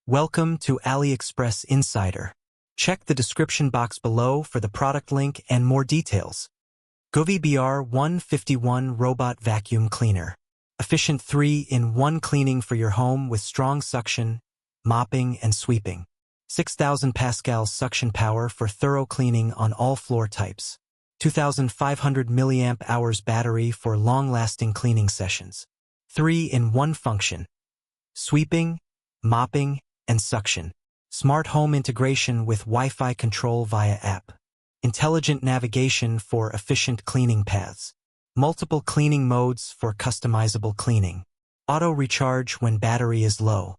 Welcome to AliExpress Insider. Check the description box below for the product link and more details. GoVBR 151 Robot Vacuum Cleaner. Efficient 3-in-1 cleaning for your home with strong suction, mopping, and sweeping. 6,000 pascals suction power for thorough cleaning on all floor types. 2,500 mAh battery for long-lasting cleaning sessions. 3-in-1 function. Sweeping, mopping, and suction. Smart home integration with Wi-Fi control via app. Intelligent navigation for efficient cleaning paths. Multiple cleaning modes for customizable cleaning. Auto recharge when battery is low.